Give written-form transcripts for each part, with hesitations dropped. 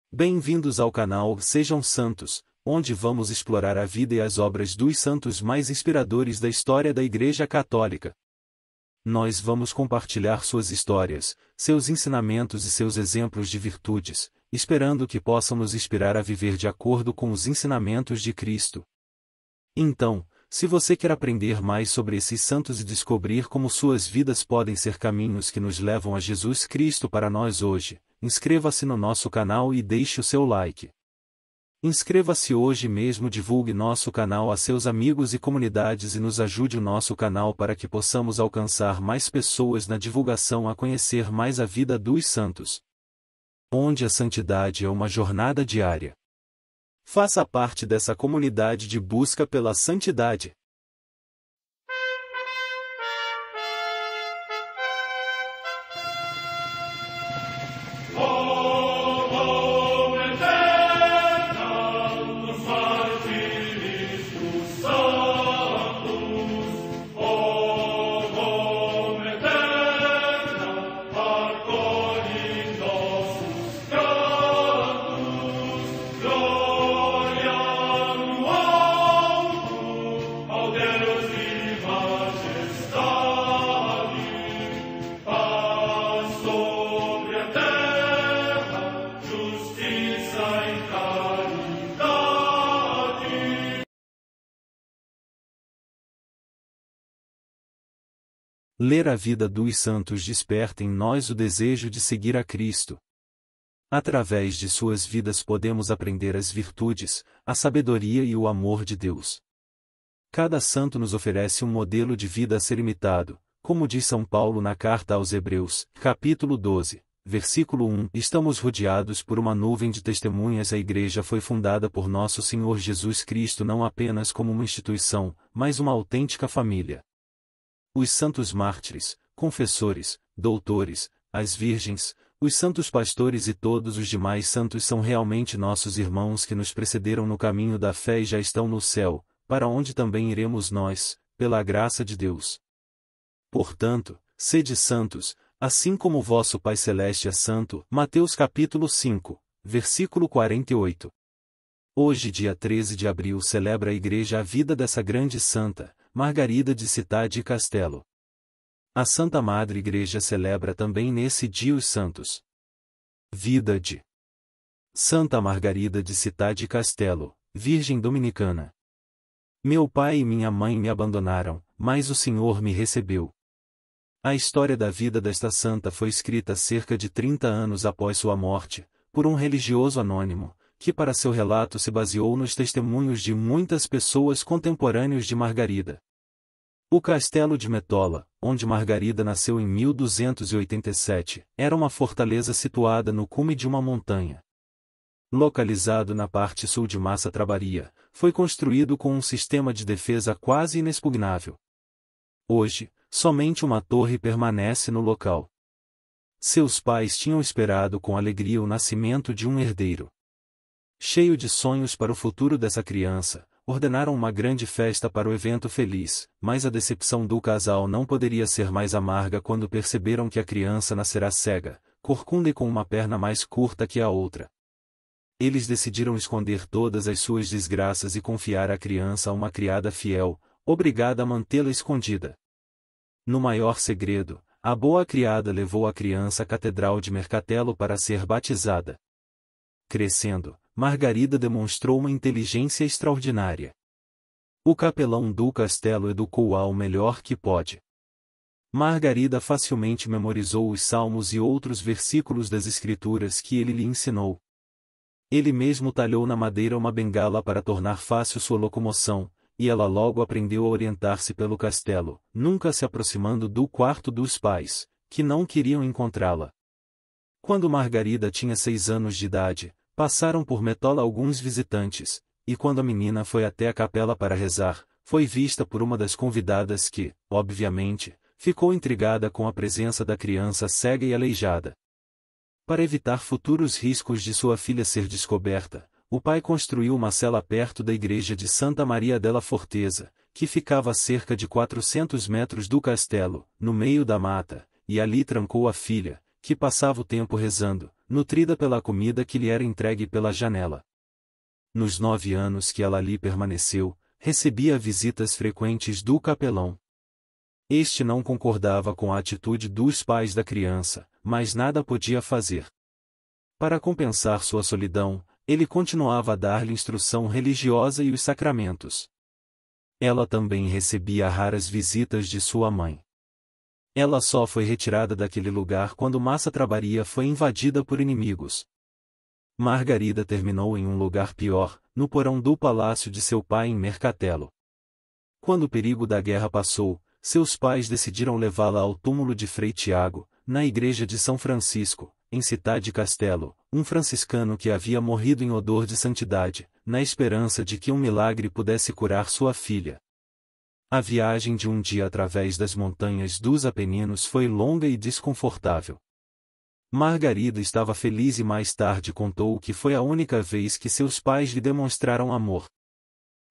Bem-vindos ao canal Sejam Santos, onde vamos explorar a vida e as obras dos santos mais inspiradores da história da Igreja Católica. Nós vamos compartilhar suas histórias, seus ensinamentos e seus exemplos de virtudes, esperando que possam nos inspirar a viver de acordo com os ensinamentos de Cristo. Então, se você quer aprender mais sobre esses santos e descobrir como suas vidas podem ser caminhos que nos levam a Jesus Cristo para nós hoje, inscreva-se no nosso canal e deixe o seu like. Inscreva-se hoje mesmo, divulgue nosso canal a seus amigos e comunidades e nos ajude o nosso canal para que possamos alcançar mais pessoas na divulgação a conhecer mais a vida dos santos. Onde a santidade é uma jornada diária. Faça parte dessa comunidade de busca pela santidade. Ler a vida dos santos desperta em nós o desejo de seguir a Cristo. Através de suas vidas podemos aprender as virtudes, a sabedoria e o amor de Deus. Cada santo nos oferece um modelo de vida a ser imitado, como diz São Paulo na carta aos Hebreus, capítulo 12, versículo 1. Estamos rodeados por uma nuvem de testemunhas. A Igreja foi fundada por nosso Senhor Jesus Cristo não apenas como uma instituição, mas uma autêntica família. Os santos mártires, confessores, doutores, as virgens, os santos pastores e todos os demais santos são realmente nossos irmãos que nos precederam no caminho da fé e já estão no céu, para onde também iremos nós, pela graça de Deus. Portanto, sede santos, assim como vosso Pai Celeste é santo. Mateus capítulo 5, versículo 48. Hoje, dia 13 de abril, celebra a Igreja a vida dessa grande santa, Margarida de Cidade e Castelo. A Santa Madre Igreja celebra também nesse dia os santos. Vida de Santa Margarida de Cidade e Castelo, Virgem Dominicana. Meu pai e minha mãe me abandonaram, mas o Senhor me recebeu. A história da vida desta santa foi escrita cerca de 30 anos após sua morte, por um religioso anônimo, que para seu relato se baseou nos testemunhos de muitas pessoas contemporâneas de Margarida. O castelo de Metola, onde Margarida nasceu em 1287, era uma fortaleza situada no cume de uma montanha. Localizado na parte sul de Massa Trabaria, foi construído com um sistema de defesa quase inexpugnável. Hoje, somente uma torre permanece no local. Seus pais tinham esperado com alegria o nascimento de um herdeiro. Cheio de sonhos para o futuro dessa criança, ordenaram uma grande festa para o evento feliz, mas a decepção do casal não poderia ser mais amarga quando perceberam que a criança nascerá cega, corcunda e com uma perna mais curta que a outra. Eles decidiram esconder todas as suas desgraças e confiar a criança a uma criada fiel, obrigada a mantê-la escondida. No maior segredo, a boa criada levou a criança à Catedral de Mercatello para ser batizada. Crescendo, Margarida demonstrou uma inteligência extraordinária. O capelão do castelo educou-a ao melhor que pôde. Margarida facilmente memorizou os salmos e outros versículos das Escrituras que ele lhe ensinou. Ele mesmo talhou na madeira uma bengala para tornar fácil sua locomoção, e ela logo aprendeu a orientar-se pelo castelo, nunca se aproximando do quarto dos pais, que não queriam encontrá-la. Quando Margarida tinha 6 anos de idade, passaram por Metola alguns visitantes, e quando a menina foi até a capela para rezar, foi vista por uma das convidadas que, obviamente, ficou intrigada com a presença da criança cega e aleijada. Para evitar futuros riscos de sua filha ser descoberta, o pai construiu uma cela perto da igreja de Santa Maria della Forteza, que ficava a cerca de 400 metros do castelo, no meio da mata, e ali trancou a filha, que passava o tempo rezando, nutrida pela comida que lhe era entregue pela janela. Nos 9 anos que ela ali permaneceu, recebia visitas frequentes do capelão. Este não concordava com a atitude dos pais da criança, mas nada podia fazer. Para compensar sua solidão, ele continuava a dar-lhe instrução religiosa e os sacramentos. Ela também recebia raras visitas de sua mãe. Ela só foi retirada daquele lugar quando Massa Trabaria foi invadida por inimigos. Margarida terminou em um lugar pior, no porão do palácio de seu pai em Mercatello. Quando o perigo da guerra passou, seus pais decidiram levá-la ao túmulo de Frei Tiago, na igreja de São Francisco, em Città di Castello, um franciscano que havia morrido em odor de santidade, na esperança de que um milagre pudesse curar sua filha. A viagem de um dia através das montanhas dos Apeninos foi longa e desconfortável. Margarida estava feliz e mais tarde contou que foi a única vez que seus pais lhe demonstraram amor.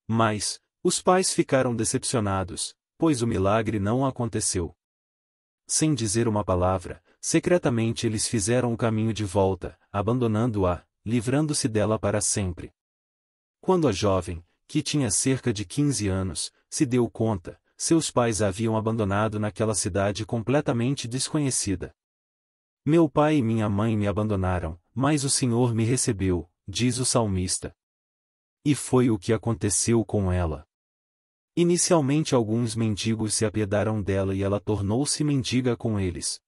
Mas, os pais ficaram decepcionados, pois o milagre não aconteceu. Sem dizer uma palavra, secretamente eles fizeram o caminho de volta, abandonando-a, livrando-se dela para sempre. Quando a jovem, que tinha cerca de 15 anos, se deu conta, seus pais a haviam abandonado naquela cidade completamente desconhecida. Meu pai e minha mãe me abandonaram, mas o Senhor me recebeu, diz o salmista. E foi o que aconteceu com ela. Inicialmente alguns mendigos se apiedaram dela e ela tornou-se mendiga com eles.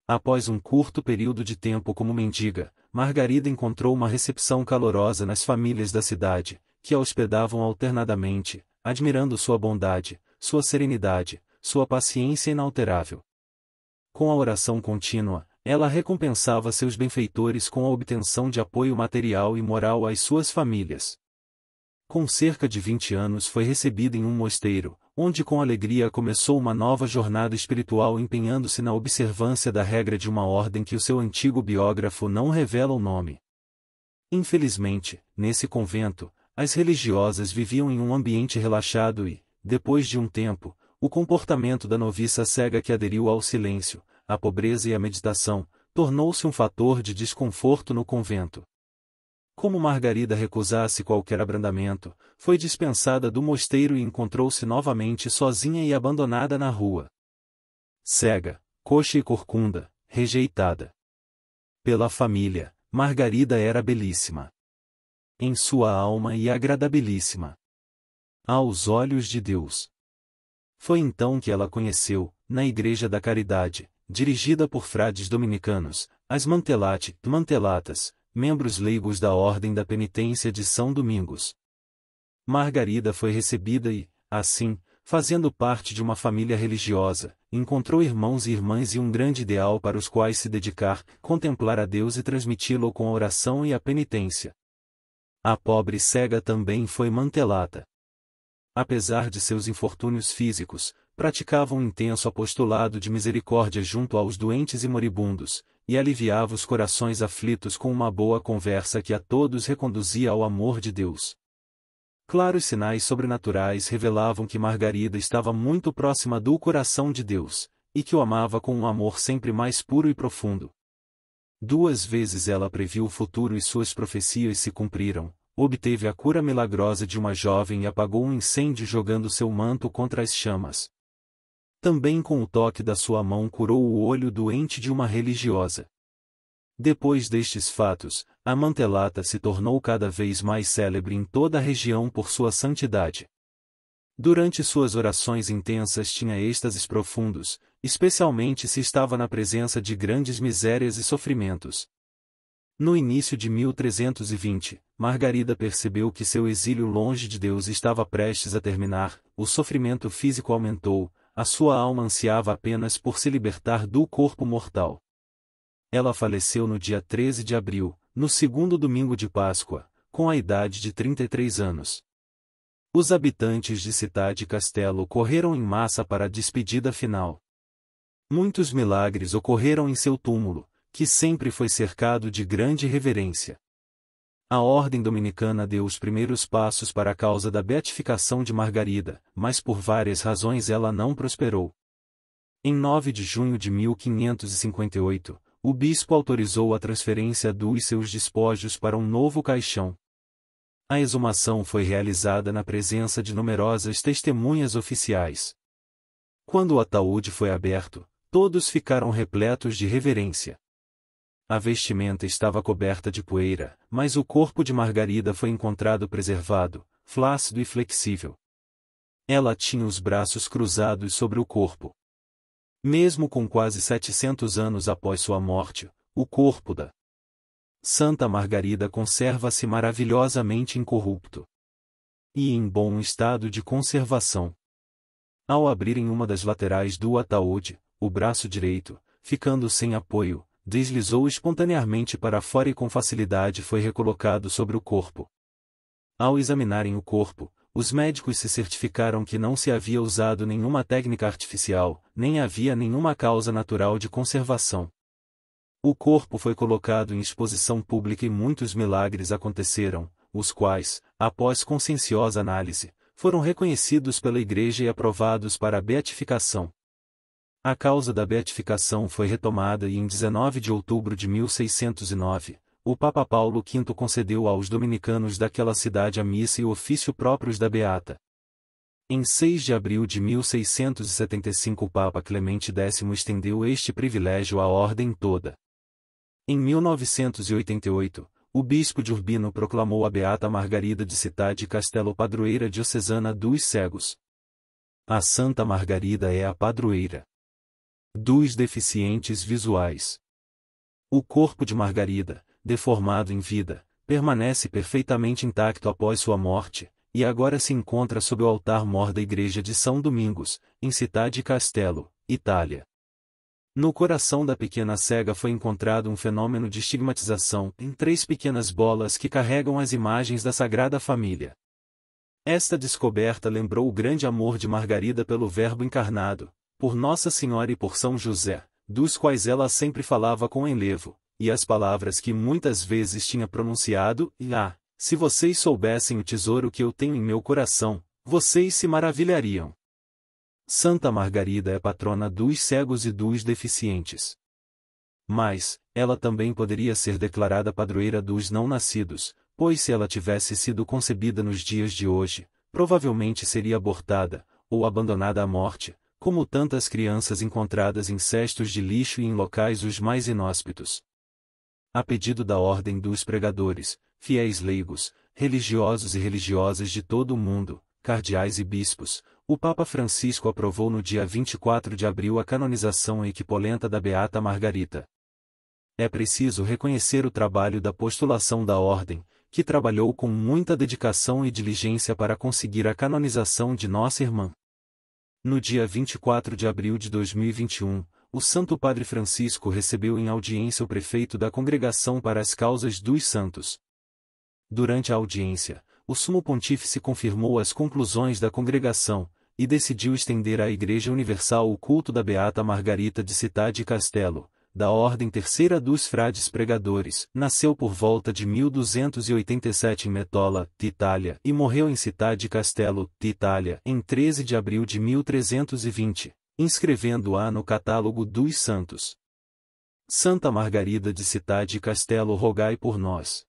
Após um curto período de tempo como mendiga, Margarida encontrou uma recepção calorosa nas famílias da cidade, que a hospedavam alternadamente, admirando sua bondade, sua serenidade, sua paciência inalterável. Com a oração contínua, ela recompensava seus benfeitores com a obtenção de apoio material e moral às suas famílias. Com cerca de 20 anos foi recebida em um mosteiro, onde com alegria começou uma nova jornada espiritual empenhando-se na observância da regra de uma ordem que o seu antigo biógrafo não revela o nome. Infelizmente, nesse convento, as religiosas viviam em um ambiente relaxado e, depois de um tempo, o comportamento da noviça cega que aderiu ao silêncio, à pobreza e à meditação, tornou-se um fator de desconforto no convento. Como Margarida recusasse qualquer abrandamento, foi dispensada do mosteiro e encontrou-se novamente sozinha e abandonada na rua. Cega, coxa e corcunda, rejeitada pela família, Margarida era belíssima em sua alma e agradabilíssima aos olhos de Deus. Foi então que ela conheceu, na Igreja da Caridade, dirigida por frades dominicanos, as Mantelatas, membros leigos da Ordem da Penitência de São Domingos. Margarida foi recebida e, assim, fazendo parte de uma família religiosa, encontrou irmãos e irmãs e um grande ideal para os quais se dedicar, contemplar a Deus e transmiti-lo com a oração e a penitência. A pobre cega também foi mantelata. Apesar de seus infortúnios físicos, praticava um intenso apostolado de misericórdia junto aos doentes e moribundos, e aliviava os corações aflitos com uma boa conversa que a todos reconduzia ao amor de Deus. Claros sinais sobrenaturais revelavam que Margarida estava muito próxima do coração de Deus, e que o amava com um amor sempre mais puro e profundo. 2 vezes ela previu o futuro e suas profecias se cumpriram, obteve a cura milagrosa de uma jovem e apagou um incêndio jogando seu manto contra as chamas. Também com o toque da sua mão curou o olho doente de uma religiosa. Depois destes fatos, a Mantelata se tornou cada vez mais célebre em toda a região por sua santidade. Durante suas orações intensas tinha êxtases profundos, especialmente se estava na presença de grandes misérias e sofrimentos. No início de 1320, Margarida percebeu que seu exílio longe de Deus estava prestes a terminar, o sofrimento físico aumentou, a sua alma ansiava apenas por se libertar do corpo mortal. Ela faleceu no dia 13 de abril, no segundo domingo de Páscoa, com a idade de 33 anos. Os habitantes de Città di Castello correram em massa para a despedida final. Muitos milagres ocorreram em seu túmulo, que sempre foi cercado de grande reverência. A ordem dominicana deu os primeiros passos para a causa da beatificação de Margarida, mas por várias razões ela não prosperou. Em 9 de junho de 1558, o bispo autorizou a transferência dos seus despojos para um novo caixão. A exumação foi realizada na presença de numerosas testemunhas oficiais. Quando o ataúde foi aberto, todos ficaram repletos de reverência. A vestimenta estava coberta de poeira, mas o corpo de Margarida foi encontrado preservado, flácido e flexível. Ela tinha os braços cruzados sobre o corpo. Mesmo com quase 700 anos após sua morte, o corpo da Santa Margarida conserva-se maravilhosamente incorrupto e em bom estado de conservação. Ao abrirem uma das laterais do ataúde, o braço direito, ficando sem apoio, deslizou espontaneamente para fora e com facilidade foi recolocado sobre o corpo. Ao examinarem o corpo, os médicos se certificaram que não se havia usado nenhuma técnica artificial, nem havia nenhuma causa natural de conservação. O corpo foi colocado em exposição pública e muitos milagres aconteceram, os quais, após conscienciosa análise, foram reconhecidos pela Igreja e aprovados para a beatificação. A causa da beatificação foi retomada e em 19 de outubro de 1609, o Papa Paulo V concedeu aos dominicanos daquela cidade a missa e o ofício próprios da Beata. Em 6 de abril de 1675 o Papa Clemente X estendeu este privilégio à ordem toda. Em 1988, o bispo de Urbino proclamou a Beata Margarida de Cidade Castelo padroeira diocesana dos cegos. A Santa Margarida é a padroeira dos deficientes visuais. O corpo de Margarida, deformado em vida, permanece perfeitamente intacto após sua morte, e agora se encontra sob o altar-mor da Igreja de São Domingos, em Cidade Castelo, Itália. No coração da pequena cega foi encontrado um fenômeno de estigmatização em 3 pequenas bolas que carregam as imagens da Sagrada Família. Esta descoberta lembrou o grande amor de Margarida pelo Verbo encarnado, por Nossa Senhora e por São José, dos quais ela sempre falava com enlevo, e as palavras que muitas vezes tinha pronunciado, se vocês soubessem o tesouro que eu tenho em meu coração, vocês se maravilhariam. Santa Margarida é patrona dos cegos e dos deficientes. Mas, ela também poderia ser declarada padroeira dos não-nascidos, pois se ela tivesse sido concebida nos dias de hoje, provavelmente seria abortada, ou abandonada à morte, como tantas crianças encontradas em cestos de lixo e em locais os mais inóspitos. A pedido da Ordem dos Pregadores, fiéis leigos, religiosos e religiosas de todo o mundo, cardeais e bispos, o Papa Francisco aprovou no dia 24 de abril a canonização equipolenta da Beata Margarita. É preciso reconhecer o trabalho da postulação da Ordem, que trabalhou com muita dedicação e diligência para conseguir a canonização de nossa irmã. No dia 24 de abril de 2021, o Santo Padre Francisco recebeu em audiência o prefeito da Congregação para as Causas dos Santos. Durante a audiência, o Sumo Pontífice confirmou as conclusões da congregação, e decidiu estender à Igreja Universal o culto da Beata Margarita de Cidade Castelo, da Ordem Terceira dos Frades Pregadores. Nasceu por volta de 1287 em Metola, Itália, e morreu em Cidade Castelo, Itália, em 13 de abril de 1320, inscrevendo-a no catálogo dos santos. Santa Margarida de Cidade Castelo, rogai por nós.